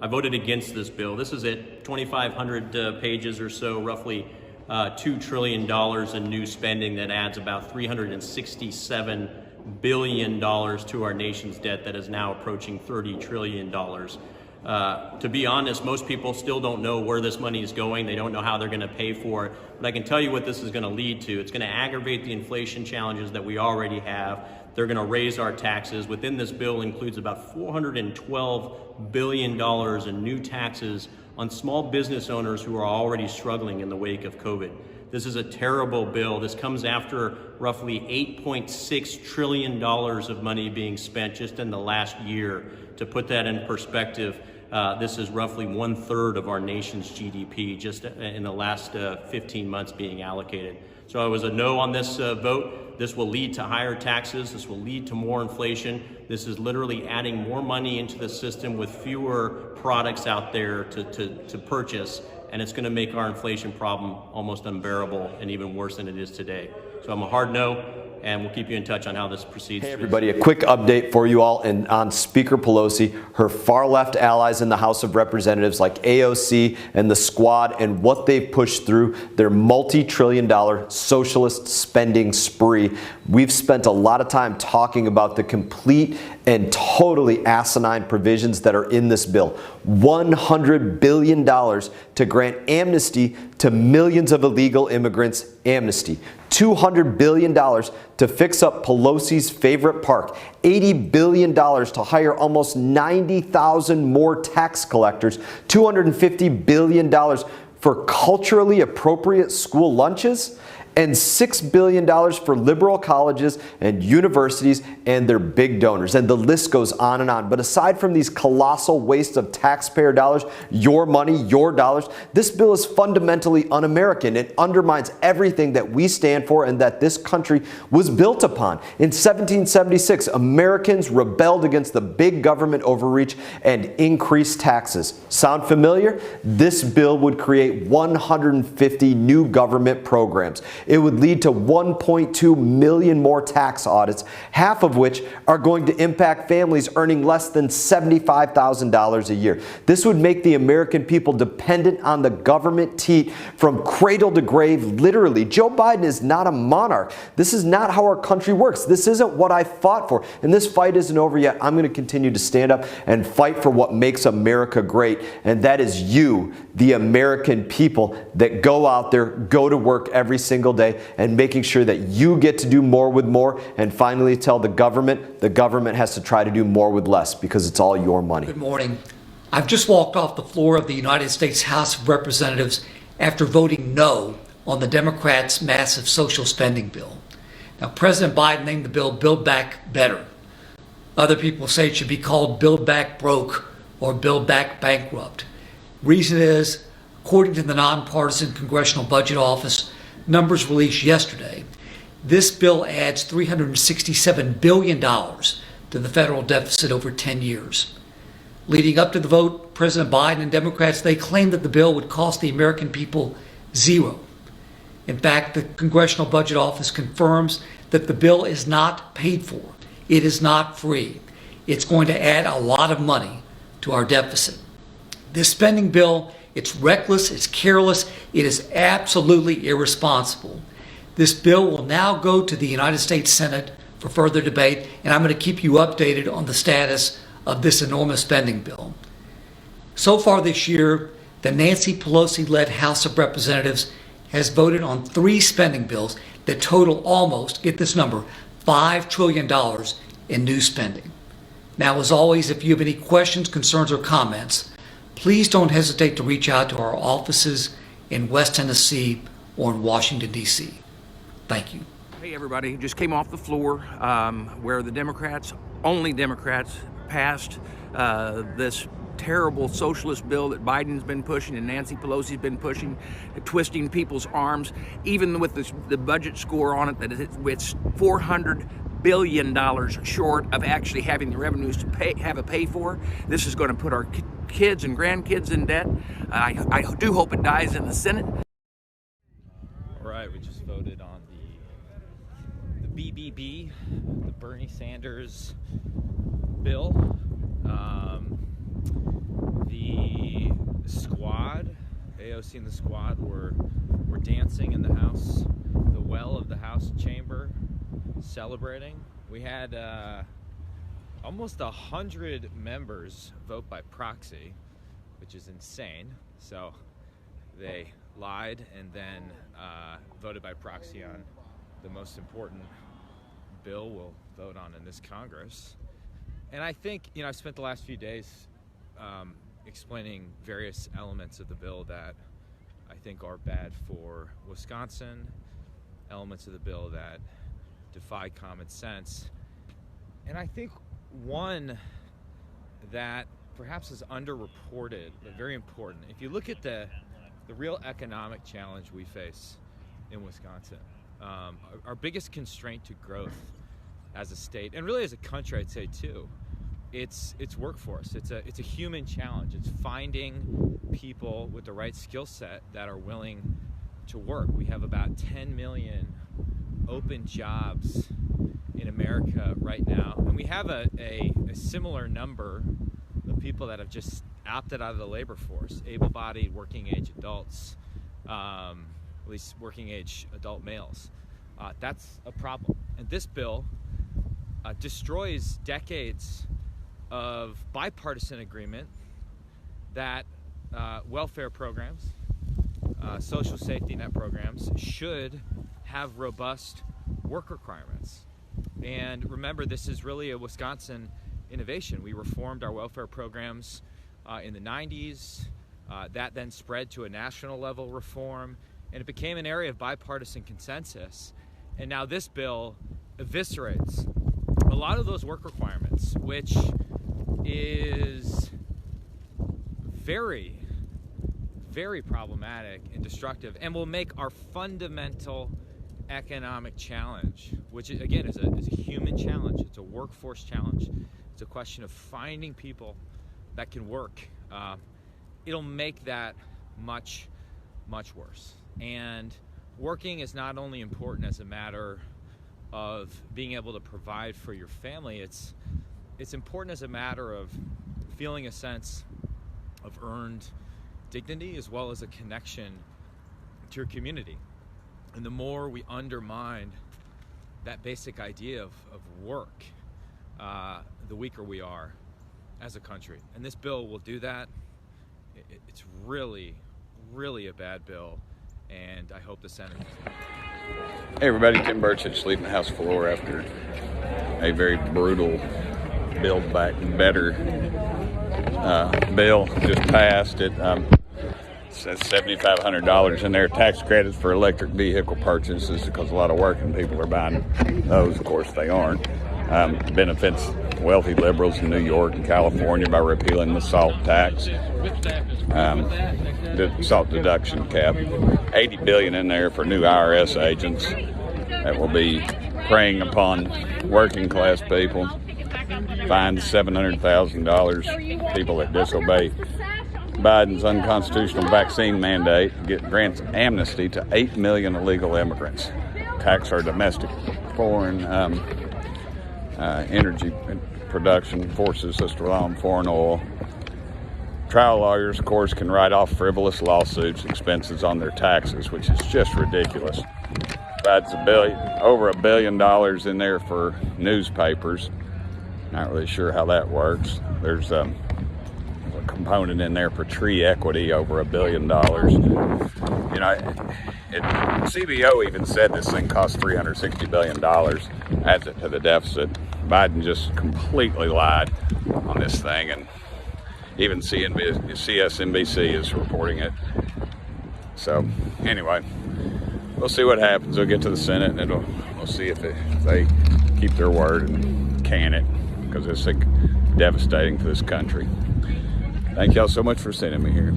I voted against this bill. This is at 2,500 pages or so, roughly $2 trillion in new spending that adds about $367 billion to our nation's debt that is now approaching $30 trillion. To be honest, most people still don't know where this money is going. They don't know how they're going to pay for it. But I can tell you what this is going to lead to. It's going to aggravate the inflation challenges that we already have. They're going to raise our taxes. Within this bill includes about $412 billion in new taxes on small business owners who are already struggling in the wake of COVID. This is a terrible bill. This comes after roughly $8.6 trillion of money being spent just in the last year. To put that in perspective, this is roughly 1/3 of our nation's GDP just in the last 15 months being allocated. So I was a no on this vote. This will lead to higher taxes. This will lead to more inflation. This is literally adding more money into the system with fewer products out there to purchase. And it's going to make our inflation problem almost unbearable and even worse than it is today. So I'm a hard no, and we'll keep you in touch on how this proceeds. Hey everybody, a quick update for you all and on Speaker Pelosi, her far left allies in the House of Representatives like AOC and the Squad, and what they've pushed through their multi-trillion-dollar socialist spending spree. We've spent a lot of time talking about the complete and totally asinine provisions that are in this bill. $100 billion to grant amnesty to millions of illegal immigrants, amnesty. $200 billion to fix up Pelosi's favorite park. $80 billion to hire almost 90,000 more tax collectors. $250 billion for culturally appropriate school lunches. And $6 billion for liberal colleges and universities and their big donors. And the list goes on and on. But aside from these colossal wastes of taxpayer dollars, your money, your dollars, this bill is fundamentally un-American. It undermines everything that we stand for and that this country was built upon. In 1776, Americans rebelled against the big government overreach and increased taxes. Sound familiar? This bill would create 150 new government programs. It would lead to 1.2 million more tax audits, half of which are going to impact families earning less than $75,000 a year. This would make the American people dependent on the government teat from cradle to grave, literally. Joe Biden is not a monarch. This is not how our country works. This isn't what I fought for. And this fight isn't over yet. I'm going to continue to stand up and fight for what makes America great. And that is you, the American people that go out there, go to work every single day, and making sure that you get to do more with more, and finally tell the government has to try to do more with less, because it's all your money. Good morning. I've just walked off the floor of the United States House of Representatives after voting no on the Democrats' massive social spending bill. Now, President Biden named the bill Build Back Better. Other people say it should be called Build Back Broke or Build Back Bankrupt. Reason is, according to the Nonpartisan Congressional Budget Office, numbers released yesterday, this bill adds $367 billion to the federal deficit over 10 years. Leading up to the vote, President Biden and Democrats, they claimed that the bill would cost the American people zero. In fact, the Congressional Budget Office confirms that the bill is not paid for. It is not free. It's going to add a lot of money to our deficit. This spending bill, it's reckless, it's careless, it is absolutely irresponsible. This bill will now go to the United States Senate for further debate, and I'm going to keep you updated on the status of this enormous spending bill. So far this year, the Nancy Pelosi-led House of Representatives has voted on 3 spending bills that total almost, get this number, $5 trillion in new spending. Now, as always, if you have any questions, concerns, or comments, please don't hesitate to reach out to our offices in West Tennessee or in Washington, D.C. Thank you. Hey everybody, just came off the floor where the Democrats, only Democrats, passed this terrible socialist bill that Biden's been pushing and Nancy Pelosi's been pushing, twisting people's arms, even with the budget score on it, that it's $400 billion short of actually having the revenues to pay for. This is going to put our kids and grandkids in debt. I do hope it dies in the Senate. All right, we just voted on the BBB, the Bernie Sanders bill. The AOC and the squad were dancing in the House, the well of the House chamber, celebrating. We had almost 100 members vote by proxy, which is insane. So they lied and then voted by proxy on the most important bill we'll vote on in this Congress. And I think, I've spent the last few days explaining various elements of the bill that I think are bad for Wisconsin, elements of the bill that defy common sense. And I think one that perhaps is underreported, but very important. If you look at the real economic challenge we face in Wisconsin, our biggest constraint to growth as a state, and really as a country, I'd say too, it's workforce. It's a human challenge. It's finding people with the right skill set that are willing to work. We have about 10 million open jobs in America right now, and we have a similar number of people that have just opted out of the labor force, able-bodied working age adults, at least working age adult males. That's a problem. And this bill destroys decades of bipartisan agreement that welfare programs, social safety net programs should have robust work requirements. And remember, this is really a Wisconsin innovation. We reformed our welfare programs in the 90s. That then spread to a national level reform, and it became an area of bipartisan consensus. And now this bill eviscerates a lot of those work requirements, which is very, very problematic and destructive, and will make our fundamental economic challenge, which again is a human challenge, it's a workforce challenge, it's a question of finding people that can work. It'll make that much, much worse. And working is not only important as a matter of being able to provide for your family, it's important as a matter of feeling a sense of earned dignity as well as a connection to your community. And the more we undermine that basic idea of work, the weaker we are as a country. And this bill will do that. It's really, really a bad bill, and I hope the Senate. Hey everybody, Tim Burchett leaving the House floor after a very brutal Build Back Better bill just passed. It says $7,500 in there, tax credits for electric vehicle purchases, because a lot of working people are buying those. Of course they aren't. Benefits wealthy liberals in New York and California by repealing the salt tax, the salt deduction cap. $80 billion in there for new IRS agents that will be preying upon working class people. Fined $700,000 people that disobey Biden's unconstitutional vaccine mandate. Grants amnesty to 8 million illegal immigrants. Tax our domestic foreign energy production, forces us to rely on foreign oil. Trial lawyers, of course, can write off frivolous lawsuits, expenses on their taxes, which is just ridiculous. Biden's over $1 billion in there for newspapers. Not really sure how that works. There's a component in there for tree equity, over $1 billion. CBO even said this thing costs $360 billion, adds it to the deficit. Biden just completely lied on this thing, and even CSNBC is reporting it. So anyway, we'll see what happens. We'll get to the Senate, and we'll see if they keep their word and can it, because it's devastating for this country. Thank y'all so much for sending me here.